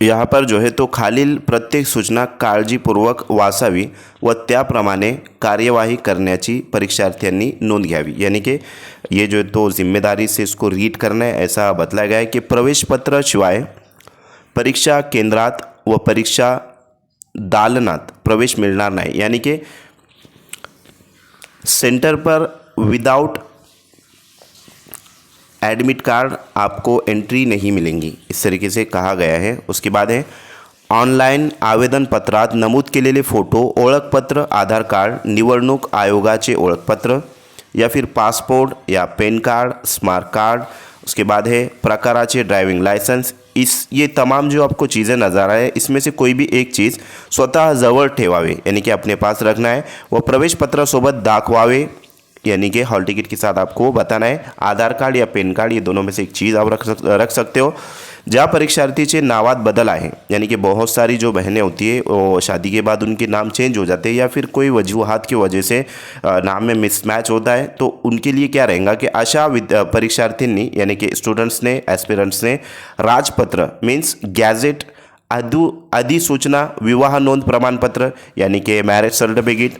यहाँ पर जो है तो खालील प्रत्येक सूचना काळजीपूर्वक वाचावी व त्याप्रमाणे कार्यवाही करण्याची परीक्षार्थ्यांनी नोंद घ्यावी। यानी कि ये जो है तो जिम्मेदारी से इसको रीड करना है, ऐसा बतलाया गया है कि प्रवेश पत्र शिवाय परीक्षा केंद्रात व परीक्षा दालनात प्रवेश मिळणार नाही। यानी कि सेंटर पर विदाउट एडमिट कार्ड आपको एंट्री नहीं मिलेंगी, इस तरीके से कहा गया है। उसके बाद है ऑनलाईन आवेदन पत्रात नमूद केलेले फोटो, ओळखपत्र, आधार कार्ड, निवडणूक आयोगाचे ओळखपत्र या फिर पासपोर्ट या पेन कार्ड, स्मार्ट कार्ड, उसके बाद है प्रकाराचे ड्राइविंग लाइसेंस, ये तमाम जो आपको चीज़ें नज़र आ रहा है इसमें से कोई भी एक चीज़ स्वतः जवळ ठेवावे, यानी कि अपने पास रखना है। वो प्रवेश पत्रासोबत दाखवावे, यानी कि हॉल टिकट के साथ आपको बताना है। आधार कार्ड या पेन कार्ड, ये दोनों में से एक चीज़ आप रख सकते हो। ज्या परीक्षार्थीचे नावात बदल आहे, यानी कि बहुत सारी जो बहनें होती है वो शादी के बाद उनके नाम चेंज हो जाते हैं या फिर कोई वजूहात की वजह से नाम में मिसमैच होता है, तो उनके लिए क्या रहेगा कि अशा परीक्षार्थींनी यानी कि स्टूडेंट्स ने, एस्पिरंट्स ने राजपत्र मीन्स गॅझेट, अधिसूचना, विवाह नोंद प्रमाणपत्र यानी कि मैरिज सर्टिफिकेट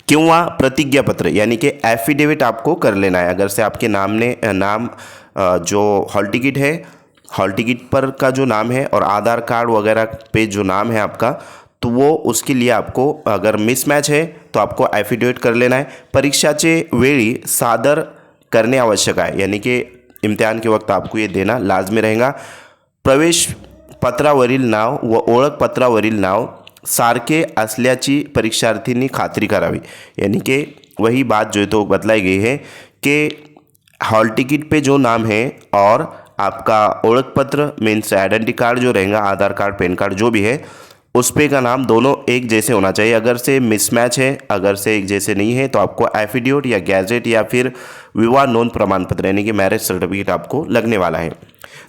किंवा प्रतिज्ञापत्र यानी कि एफिडेविट आपको कर लेना है। अगर से आपके नाम जो हॉल टिकट है, हॉल टिकट पर का जो नाम है और आधार कार्ड वगैरह पे जो नाम है आपका, तो वो उसके लिए आपको अगर मिसमैच है तो आपको एफिडेविट कर लेना है। परीक्षाचे वेळी सादर करणे आवश्यक आहे, यानी कि इम्तिहान के वक्त आपको ये देना लाजमी रहेगा। प्रवेश पत्रावरील नाव व ओळखपत्रावरील नाव सारखे असल्याची परीक्षार्थींनी खात्री करावी, यानी कि वही बात जो है तो बतलाई गई है कि हॉल टिकट पे जो नाम है और आपका ओळखपत्र मीन्स आइडेंटिटी कार्ड जो रहेगा, आधार कार्ड, पेन कार्ड जो भी है, उस पे का नाम दोनों एक जैसे होना चाहिए। अगर से मिसमैच है, अगर से एक जैसे नहीं है, तो आपको एफिडेविट या गैजेट या फिर विवाह नोंद प्रमाणपत्र यानी कि मैरिज सर्टिफिकेट आपको लगने वाला है।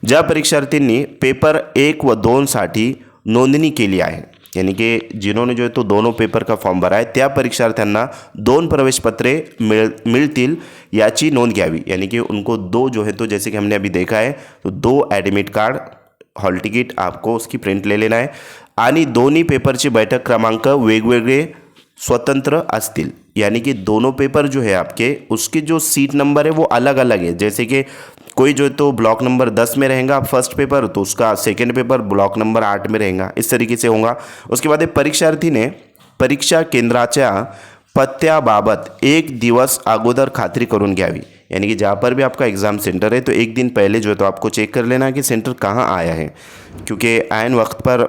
ज्या परीक्षार्थींनी पेपर 1 व 2 साठी नोंदणी केली आहे, यानी कि जिन्होंने जो है तो दोनों पेपर का फॉर्म भरा है, त्या परीक्षार्थ्यांना 2 प्रवेशपत्रे मिळतील याची नोंद घ्यावी। यानी कि उनको 2 जो है तो जैसे कि हमने अभी देखा है तो 2 एडमिट कार्ड, हॉल टिकट आपको उसकी प्रिंट ले लेना है आणि दोन्ही पेपरचे बैठक क्रमांक वेगवेगळे स्वतंत्र असतील, यानी कि दोनों पेपर जो है आपके उसके जो सीट नंबर है वो अलग अलग है। जैसे कि कोई जो है तो ब्लॉक नंबर 10 में रहेगा फर्स्ट पेपर, तो उसका सेकंड पेपर ब्लॉक नंबर 8 में रहेगा, इस तरीके से होगा। उसके बाद परीक्षार्थी ने परीक्षा केंद्राच्या पत्त्याबाबत 1 दिवस अगोदर खात्री करून घ्यावी, यानी कि जहाँ पर भी आपका एग्ज़ाम सेंटर है तो एक दिन पहले जो है तो आपको चेक कर लेना कि सेंटर कहाँ आया है, क्योंकि ऐन वक्त पर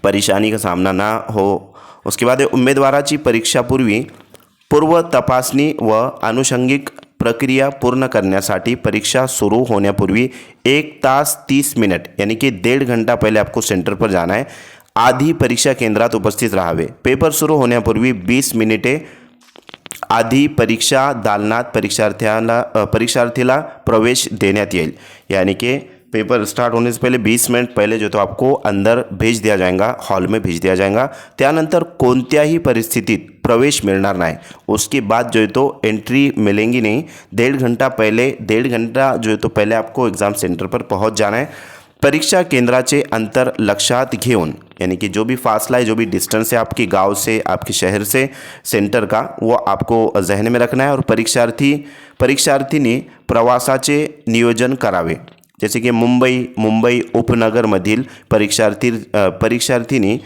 परेशानी का सामना ना हो। उसके बाद उमेदवाराची परीक्षापूर्वी पूर्व तपासणी व आनुषंगिक प्रक्रिया पूर्ण करण्यासाठी परीक्षा सुरू होण्यापूर्वी 1 तास 30 मिनट यानी कि 1.5 घंटा पहले आपको सेंटर पर जाना है। आधी परीक्षा केंद्रात उपस्थित राहावे। पेपर सुरू होण्यापूर्वी 20 मिनिटे आधी परीक्षा दालनात परीक्षार्थीला प्रवेश देण्यात येईल, यानी कि पेपर स्टार्ट होने से पहले 20 मिनट पहले जो तो आपको अंदर भेज दिया जाएगा, हॉल में भेज दिया जाएगा। त्यानंतर कोणत्याही परिस्थितीत प्रवेश मिळणार नाही, उसके बाद जो है तो एंट्री मिलेंगी नहीं। 1.5 घंटा पहले, 1.5 घंटा जो है तो पहले आपको एग्ज़ाम सेंटर पर पहुंच जाना है। परीक्षा केंद्राचे अंतर लक्षात घेऊन, यानी कि जो भी फासला है, जो भी डिस्टेंस है आपके गांव से, आपके शहर से सेंटर का, वो आपको जहन में रखना है। और परीक्षार्थींनी प्रवासाचे नियोजन करावे, जैसे कि मुंबई उपनगरमधील परीक्षार्थींनी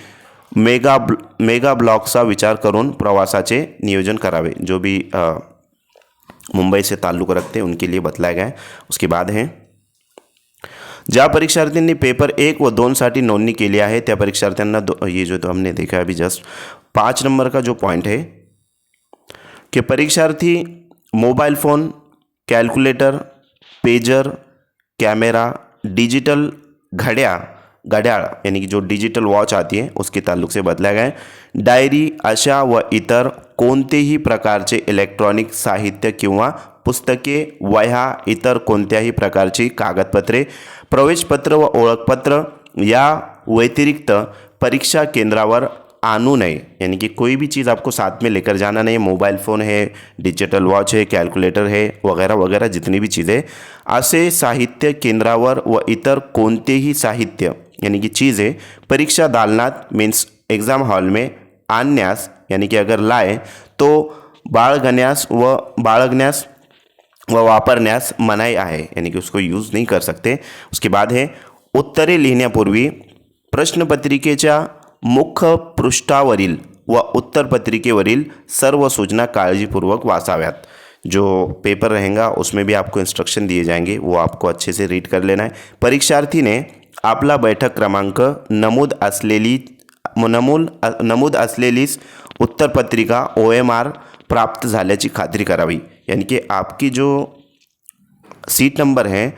मेगा ब्लॉकचा विचार करून प्रवासाचे नियोजन करावे। जो भी मुंबई से ताल्लुक़ रखते हैं उनके लिए बतलाया गया है। उसके बाद है ज्या परीक्षार्थींनी पेपर 1 व 2 साठी नोंदणी केली आहे त्या परीक्षार्थ्यांना ये जो तो हमने देखा अभी जस्ट 5 नंबर का जो पॉइंट है कि परीक्षार्थी mobile phone, calculator, pager, camera, digital घड्याळ यानी कि जो डिजिटल वॉच आती है उसके ताल्लुक से बदला गया है। डायरी अशा व इतर कोणतेही प्रकारचे इलेक्ट्रॉनिक साहित्य किंवा पुस्तके, वह्या, इतर कोणत्याही प्रकारची कागदपत्रे, प्रवेशपत्र व ओळखपत्र या व्यतिरिक्त परीक्षा केंद्रावर आणू नये, यानी कि कोई भी चीज़ आपको साथ में लेकर जाना नहीं। मोबाइल फ़ोन है, डिजिटल वॉच है, कैलकुलेटर है, वगैरह वगैरह जितनी भी चीज़ें, असे साहित्य केंद्रावर व इतर कोणतेही साहित्य यानी कि चीज़ें परीक्षा दालनात मीन्स एग्ज़ाम हॉल में आणण्यास यानी कि अगर लाए तो बाळगण्यास व वापरण्यास मनाई आहे, यानी कि उसको यूज़ नहीं कर सकते। उसके बाद है उत्तरे लिहिण्यापूर्वी प्रश्नपत्रिकेच्या मुख्य पृष्ठावरील व उत्तरपत्रिकेवरील सर्व सूचना काळजीपूर्वक वाचाव्यात। जो पेपर रहेगा उसमें भी आपको इंस्ट्रक्शन दिए जाएंगे, वो आपको अच्छे से रीड कर लेना है। परीक्षार्थीने आपला बैठक क्रमांक नमूद असलेलीच उत्तरपत्रिका OMR प्राप्त झाल्याची खात्री करावी, यानी कि आपकी जो सीट नंबर है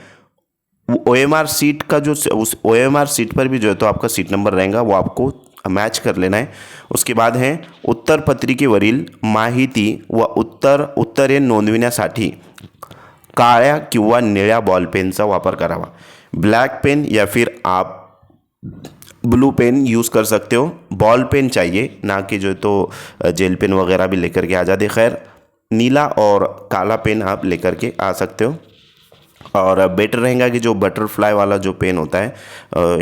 OMR सीट का जो उस OMR सीट पर भी जो है तो आपका सीट नंबर रहेगा वो आपको मैच कर लेना है। उसके बाद है उत्तरपत्रिकेवरील माहिती व उत्तरे नोंदविण्यासाठी काळ्या किंवा निळ्या बॉलपेनचा वापर करावा। ब्लैक पेन या फिर आप ब्लू पेन यूज़ कर सकते हो, बॉल पेन चाहिए, ना कि जो तो जेल पेन वगैरह भी लेकर के आ जाते। खैर नीला और काला पेन आप लेकर के आ सकते हो। और बेटर रहेगा कि जो बटरफ्लाई वाला जो पेन होता है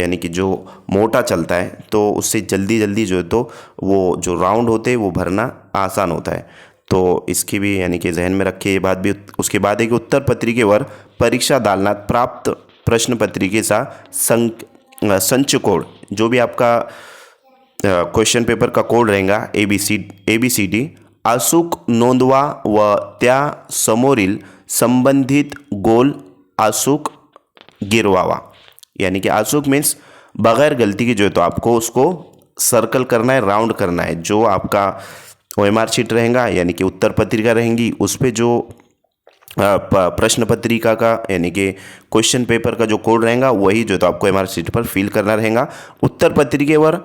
यानी कि जो मोटा चलता है तो उससे जल्दी जल्दी जो है तो वो जो राउंड होते हैं वो भरना आसान होता है, तो इसकी भी यानी कि जहन में रखिए ये बात भी। उसके बाद है कि उत्तरपत्रिकेवर परीक्षा दालनात प्राप्त प्रश्नपत्रिकेचा संच कोड, जो भी आपका क्वेश्चन पेपर का कोड रहेगा ABCD अचूक नोंदवा व त्या समोरील संबंधित गोल अचूक गिरवावा, यानी कि अचूक मीन्स बगैर गलती की जो है तो आपको उसको सर्कल करना है, राउंड करना है। जो आपका OMR शीट रहेगा यानी कि उत्तर पत्रिका रहेंगी उस पर जो प्रश्न पत्रिका का यानी कि क्वेश्चन पेपर का जो कोड रहेगा वही जो तो आपको OMR शीट पर फिल करना रहेगा। उत्तर पत्रिकेवर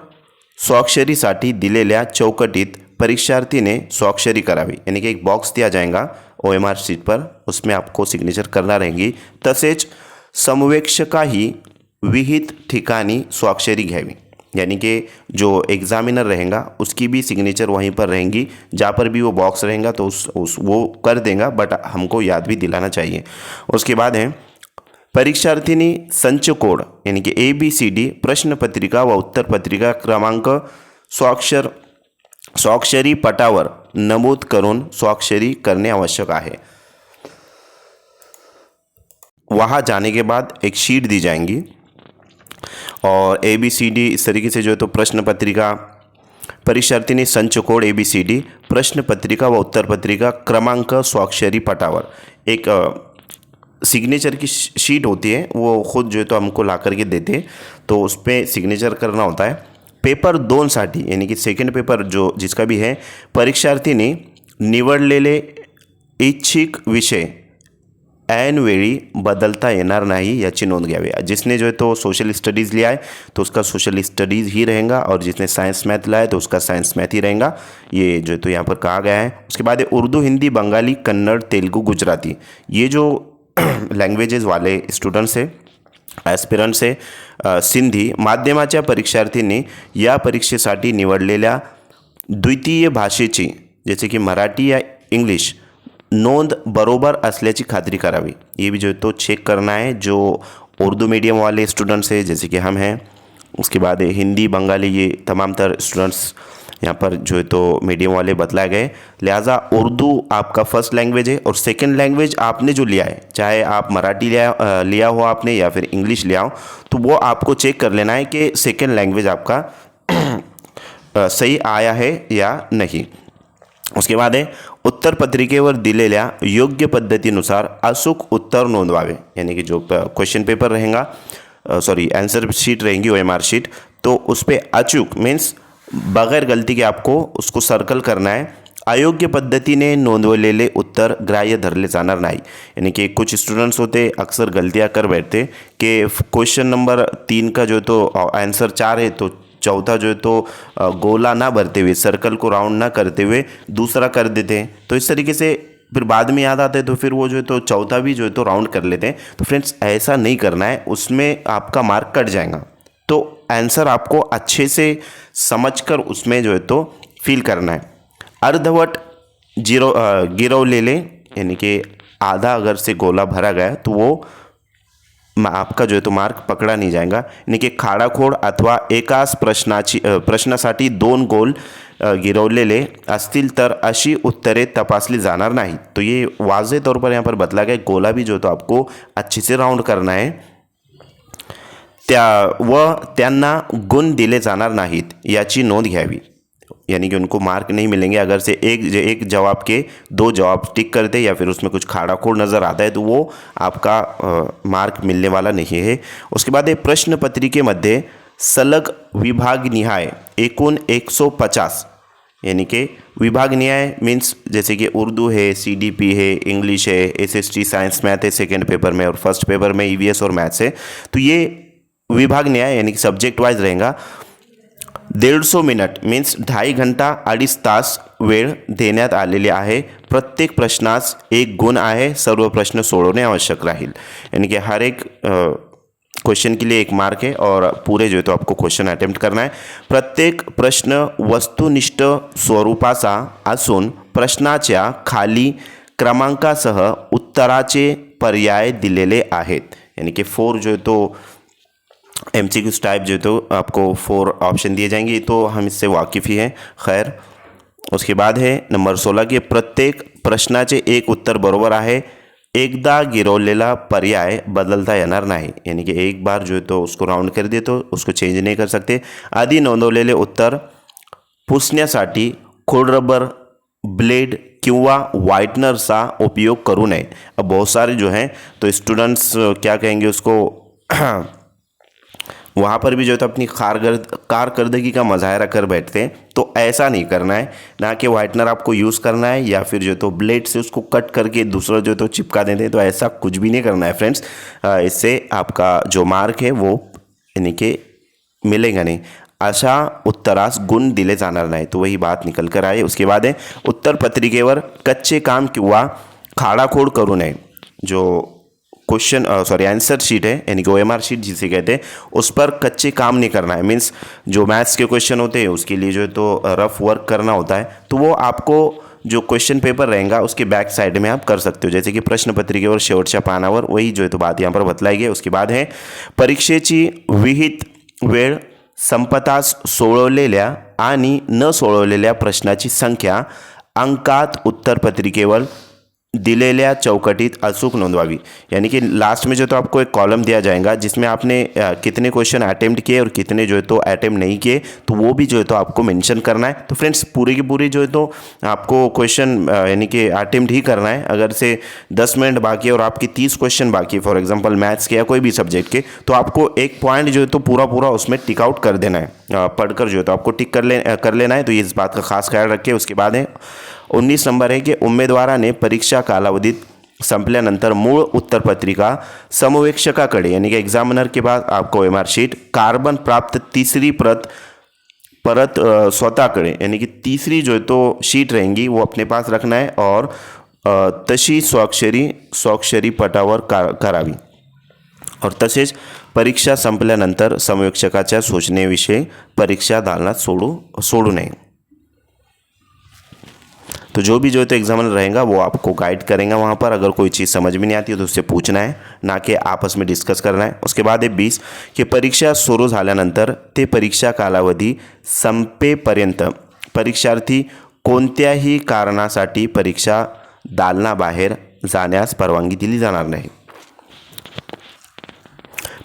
स्वाक्षरीसाठी दिलेल्या चौकटीत परीक्षार्थीने स्वाक्षरी करावी, यानी कि एक बॉक्स दिया जाएगा OMR शीट पर, उसमें आपको सिग्नेचर करना रहेगी। तसेच समवेक्षकाही विहित ठिकाणी स्वाक्षरी घ्यावी, यानी कि जो एग्जामिनर रहेगा उसकी भी सिग्नेचर वहीं पर रहेंगी, जहाँ पर भी वो बॉक्स रहेगा तो उस वो कर देगा, बट हमको याद भी दिलाना चाहिए। उसके बाद है परीक्षार्थिनी संच कोड यानी कि ABCD प्रश्न पत्रिका व उत्तर पत्रिका क्रमांक स्वाक्षरी पटावर नमूद करून स्वाक्षरी करने आवश्यक है। वहाँ जाने के बाद एक शीट दी जाएंगी और ABCD इस तरीके से जो है तो प्रश्न पत्रिका परीक्षार्थीने संच कोड ABCD प्रश्न पत्रिका व उत्तर पत्रिका क्रमांक स्वाक्षरी पटावर एक सिग्नेचर की शीट होती है, वो खुद जो है तो हमको ला करके देते हैं, तो उस पर सिग्नेचर करना होता है। पेपर 2 साठी यानी कि सेकंड पेपर जो जिसका भी है परीक्षार्थीने निवडलेले इच्छिक विषय ऐनवेळी बदलता येणार नाही याची नोंद घ्यावी। जिसने जो है तो सोशल स्टडीज़ लिया है तो उसका सोशल स्टडीज़ ही रहेगा, और जिसने साइंस मैथ लाया है तो उसका साइंस मैथ ही रहेगा, ये जो है तो यहाँ पर कहा गया है। उसके बाद उर्दू, हिंदी, बंगाली, कन्नड़, तेलुगु, गुजराती, ये जो लँग्वेजेस वाले स्टुडंट्स है ॲस्पिरंट्स आहे सिंधी माध्यमाच्या परीक्षार्थींनी या परीक्षेसाठी निवडलेल्या द्वितीय भाषेची जैसे की मराठी या इंग्लिश नोंद बरोबर असल्याची खात्री करावी। ये भी जो तो चेक करना है जो उर्दू मीडियम वाले स्टूडेंट्स हैं जैसे कि हम हैं। उसके बाद हिंदी, बंगाली, ये तमाम तर स्टूडेंट्स यहाँ पर जो है तो मीडियम वाले बतलाए गए। लिहाजा उर्दू आपका फर्स्ट लैंग्वेज है और सेकंड लैंग्वेज आपने जो लिया है, चाहे आप मराठी लिया हो आपने या फिर इंग्लिश लिया हो, तो वो आपको चेक कर लेना है कि सेकंड लैंग्वेज आपका सही आया है या नहीं। उसके बाद है उत्तर पत्रिकेवर दिलेल्या योग्य पद्धतीनुसार अचूक उत्तर नोंदवावे, यानी कि जो क्वेश्चन पेपर रहेगा सॉरी आंसर शीट रहेंगी OMR शीट, तो उस पर अचूक मीन्स बगैर गलती के आपको उसको सर्कल करना है। अयोग्य पद्धतीने नोंदवलेले उत्तर ग्राह्य धरले जाणार नाही, यानी कि कुछ स्टूडेंट्स होते अक्सर गलतियां कर बैठते कि क्वेश्चन नंबर 3 का जो तो आंसर 4 है तो चौथा जो है तो गोला ना भरते हुए, सर्कल को राउंड ना करते हुए दूसरा कर देते हैं, तो इस तरीके से फिर बाद में याद आता है तो फिर वो जो है तो चौथा भी जो है तो राउंड कर लेते हैं। तो फ्रेंड्स ऐसा नहीं करना है, उसमें आपका मार्क कट जाएगा। तो आंसर आपको अच्छे से समझकर उसमें जो है तो फिल करना है। अर्धवट गिरव ले लें, यानी कि आधा अगर से गोला भरा गया तो वो आपका जो आहे तो मार्क पकडला नाही जाएगा। यानी की खाडाखोड अथवा एकाच प्रश्नासाठी 2 गोल गिरवलेले असतील तर अशी उत्तरे तपासली जाणार नाही। तो ये वाज़े तौर पर यहाँ पर बतला गया, गोला भी जो तो आपको अच्छे से राउंड करना है। त्यांना गुण दिले जाणार नाहीत याची नोंद घ्यावी। यानी कि उनको मार्क नहीं मिलेंगे अगर से एक जवाब के 2 जवाब टिक करते या फिर उसमें कुछ खाड़ाखोड़ नज़र आता है तो वो आपका मार्क मिलने वाला नहीं है। उसके बाद प्रश्न पत्रिकेमध्ये सलग विभागनिहाय एकूण 150, यानी कि विभागनिहाय मीन्स जैसे कि उर्दू है, CDP है, इंग्लिश है, SST साइंस मैथ है सेकेंड पेपर में, और फर्स्ट पेपर में EVS और मैथ्स है। तो ये विभागनिहाय यानी कि सब्जेक्ट वाइज रहेगा। 150 मिनट मीन्स 2.5 घंटा 2.5 तास वेळ देण्यात आलेली आहे। प्रत्येक प्रश्नास 1 गुण आहे, सर्व प्रश्न सोडवणे आवश्यक राहील। यानी कि हर एक क्वेश्चन के लिए 1 मार्क है और पूरे जो है तो आपको क्वेश्चन अटेम्प्ट करना है। प्रत्येक प्रश्न वस्तुनिष्ठ स्वरूपाचा असून प्रश्नाच्या खाली क्रमांकासह उत्तराचे पर्याय दिलेले आहेत। यानी कि 4 जो है तो MCQ टाइप जो तो आपको 4 ऑप्शन दिए जाएंगे, तो हम इससे वाकिफ़ ही हैं। खैर, उसके बाद है नंबर 16 के प्रत्येक प्रश्नाचे 1 उत्तर बरोबर आहे, एकदा गिरवलेला पर्याय बदलता येणार नाही। यानी कि एक बार जो है तो उसको राउंड कर दिए तो उसको चेंज नहीं कर सकते। आधी नोंदवलेले उत्तर पुसण्यासाठी खोडरबर, ब्लेड किंवा व्हाइटनरचा उपयोग करू नये। अब बहुत सारे जो हैं तो स्टूडेंट्स क्या कहेंगे उसको वहाँ पर भी जो है तो अपनी कारकर्दगी का मुजाहरा कर बैठते हैं, तो ऐसा नहीं करना है। ना कि वाइटनर आपको यूज़ करना है या फिर जो तो ब्लेड से उसको कट करके दूसरा जो तो चिपका देते हैं, तो ऐसा कुछ भी नहीं करना है फ्रेंड्स। इससे आपका जो मार्क है वो यानी कि मिलेगा नहीं। अशा उत्तरास गुण दिले जाणार नाही, तो वही बात निकल कर आए। उसके बाद है उत्तर पत्रिकेवर कच्चे काम किंवा खाडाखोड करू नये। जो क्वेश्चन आंसर शीट है यानी कि OMR शीट जिसे कहते हैं, उस पर कच्चे काम नहीं करना है। मीन्स जो मैथ्स के क्वेश्चन होते हैं उसके लिए जो है तो रफ वर्क करना होता है, तो वो आपको जो क्वेश्चन पेपर रहेगा उसके बैक साइड में आप कर सकते हो। जैसे कि प्रश्न पत्रिकेवर शेवटच्या पानावर वही जो है तो बात यहाँ पर बतलाई गई। उसके बाद है परीक्षेची विहित वेळ संपताच सोडवलेल्या आणि न सोडवलेल्या प्रश्नाची संख्या अंकात उत्तरपत्रिकेवर दिलेल्या चौकटीत अचूक नोंदवावी। यानी कि लास्ट में जो तो आपको एक कॉलम दिया जाएगा जिसमें आपने कितने क्वेश्चन अटेम्प्ट किए और कितने जो है तो अटेम्प्ट नहीं किए, तो वो भी जो है तो आपको मेंशन करना है। तो फ्रेंड्स पूरी की पूरी जो है तो आपको क्वेश्चन यानी कि अटेम्प्ट ही करना है। अगर से 10 मिनट बाकी है और आपकी 30 क्वेश्चन बाकी है, फॉर एग्जाम्पल मैथ्स के या कोई भी सब्जेक्ट के, तो आपको एक पॉइंट जो है तो पूरा उसमें टिक आउट कर देना है। पढ़कर जो है तो आपको टिक कर लेना है। तो इस बात का खास ख्याल रखिए। उसके बाद है 19 नंबर है कि उमेदवाराने परीक्षा कालावधीत संपल्यानंतर मूळ उत्तरपत्रिका समवेक्षकाकडे यानी कि एग्जामिनर के पास आपको OMR शीट कार्बन प्राप्त तीसरी परत स्वतःकडे यानी कि तीसरी जो है तो शीट रहेंगी वो अपने पास रखना है और तशी स्वाक्षरी पटावर करावी। और तसेच परीक्षा संपल्यानंतर समवेक्षकाच्या सूचनेविषयी परीक्षा दालनात सोडू नये। तो जो भी जो है तो एग्जामिनर रहेगा वो आपको गाइड करेंगे वहाँ पर। अगर कोई चीज़ समझ में नहीं आती है तो उससे पूछना है, ना कि आपस में डिस्कस करना है। उसके बाद है 20 की परीक्षा सुरू झाल्यानंतर ते परीक्षा कालावधी संपेपर्यंत परीक्षार्थी कोणत्याही कारणासाठी परीक्षा दालनाबाहेर जाण्यास परवानगी दिली जाणार नाही।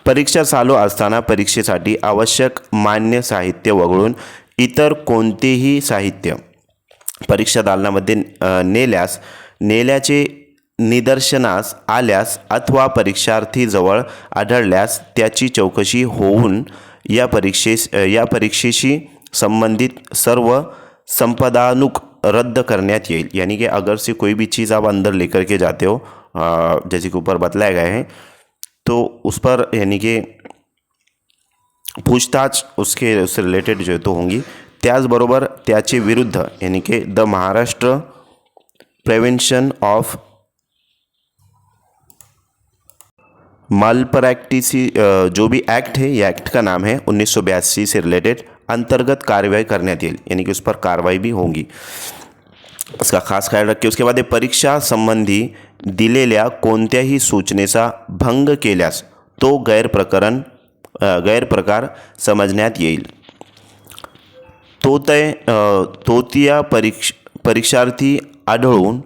परीक्षा चालू असताना परीक्षेसाठी आवश्यक मान्य साहित्य वगळून इतर कोणतेही साहित्य परीक्षा दालनामध्ये नेल्याचे निदर्शनास आल्यास अथवा परीक्षार्थीजवळ आढळल्यास त्याची चौकशी होऊन या परीक्षेशी संबंधित सर्व संपदानुक रद्द करण्यात येईल। यानी कि अगर से कोई भी चीज़ आप अंदर लेकर के जाते हो जैसे कि ऊपर बतलाया गया है, तो उस पर यानी कि पूछताछ उससे रिलेटेड जो तो होंगी। त्याचबरोबर त्याचे विरुद्ध यानी कि द महाराष्ट्र प्रिव्हेंशन ऑफ मालप्रैक्टिस जो भी एक्ट है, ये एक्ट का नाम है 1982 से रिलेटेड अंतर्गत कार्रवाई करण्यात येईल। यानी कि उस पर कार्रवाई भी होगी, इसका खास ख्याल रखिए। उसके बाद परीक्षा संबंधी दिलेल्या कोणत्याही सूचनेचा भंग केल्यास तो गैरप्रकार समजण्यात येईल. तोतिया परीक्षार्थी आढळून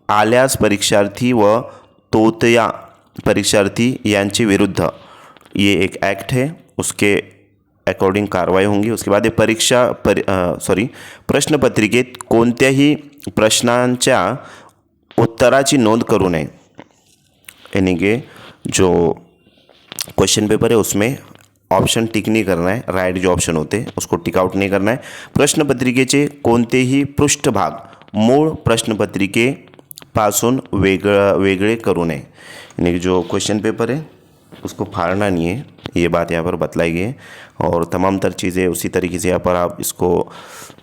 आल्यास परीक्षार्थी व तोतिया परीक्षार्थी यांचे विरुद्ध, ये एक एक्ट है, उसके अकॉर्डिंग कार्रवाई होंगी. उसके बाद प्रश्नपत्रिकेत कोणत्याही प्रश्नांच्या उत्तराची नोंद करू नये. यानी कि जो क्वेश्चन पेपर है उसमें ऑप्शन टिक नहीं करना है, राइट जो ऑप्शन होते हैं उसको टिक आउट नहीं करना है. प्रश्नपत्रिकेचे कोणतेही पृष्ठभाग मूळ प्रश्नपत्रिकेपासून वेगळे करू नये. यानी कि जो क्वेश्चन पेपर है उसको फाड़ना नहीं है, ये बात यहाँ पर बतलाई गई है. और तमाम तर चीज़ें उसी तरीके से यहाँ पर आप इसको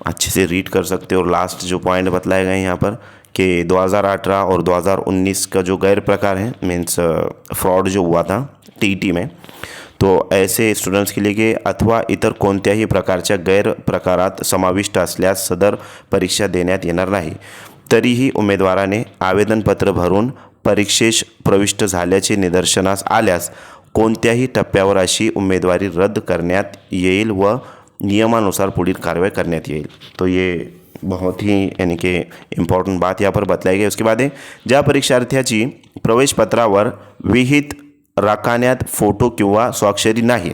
अच्छे से रीड कर सकते हो. और लास्ट जो पॉइंट बतलाए गए हैं यहाँ पर कि 2018 और 2019 का जो गैर प्रकार है, मीन्स फ्रॉड जो हुआ था टीईटी में, तो ऐसे स्टुडंट्स के लिए की अथवा इतर कोणत्याही प्रकारच्या गैरप्रकारात समाविष्ट असल्यास सदर परीक्षा देण्यात येणार नाही. तरीही उमेदवाराने आवेदनपत्र भरून परीक्षेस प्रविष्ट झाल्याचे निदर्शनास आल्यास कोणत्याही टप्प्यावर अशी उमेदवारी रद्द करण्यात येईल व नियमानुसार पुढील कारवाई करण्यात येईल. तो ये बहुत ही यानी कि इम्पॉर्टंट बात यहाँ पर बतलाई गई. उसके बाद है, ज्या परीक्षार्थ्याची प्रवेशपत्रावर विहित राखण्यात फोटो किंवा स्वाक्षरी नाही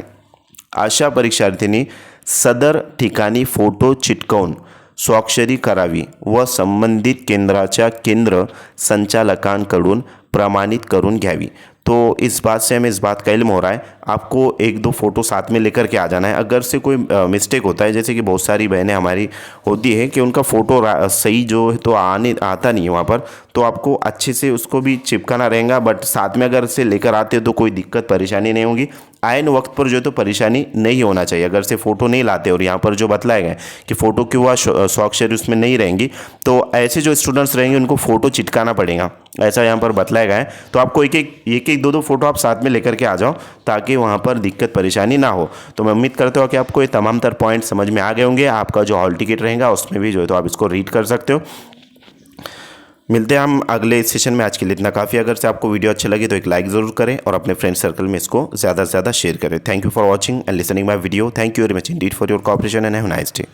अशा परीक्षार्थींनी सदर ठिकाणी फोटो चिटकवून स्वाक्षरी करावी व संबंधित केंद्राच्या केंद्र संचालकांकडून प्रमाणित करून घ्यावी. तो इस बात से हमें इस बात का इल्म हो रहा है, आपको 1-2 फ़ोटो साथ में लेकर के आ जाना है. अगर से कोई मिस्टेक होता है, जैसे कि बहुत सारी बहनें हमारी होती है कि उनका फ़ोटो सही जो है तो आता नहीं है वहाँ पर, तो आपको अच्छे से उसको भी चिपकाना रहेगा. बट साथ में अगर से लेकर आते हो तो कोई दिक्कत परेशानी नहीं होगी. आयन वक्त पर जो है तो परेशानी नहीं होना चाहिए. अगर से फ़ोटो नहीं लाते और यहाँ पर जो बतलाए गए कि फ़ोटो की हुआ स्वाक्षरी उसमें नहीं रहेंगी, तो ऐसे जो स्टूडेंट्स रहेंगे उनको फ़ोटो चिटकाना पड़ेगा, ऐसा यहाँ पर बतलाया गया है. तो आपको एक 2 फ़ोटो आप साथ में लेकर के आ जाओ ताकि वहाँ पर दिक्कत परेशानी ना हो. तो मैं उम्मीद करता हूँ कि आपको ये तमाम तर पॉइंट समझ में आ गए होंगे. आपका जो हॉल टिकट रहेगा उसमें भी जो है तो आप इसको रीड कर सकते हो. मिलते हैं हम अगले सेशन में. आज के लिए इतना काफ़ी. अगर से आपको वीडियो अच्छी लगी तो एक लाइक ज़रूर करें और अपने फ्रेंड सर्कल में इसको ज़्यादा से ज़्यादा शेयर करें. Thank you for watching and listening my video. Thank you very much Indeed for your cooperation and have a nice day.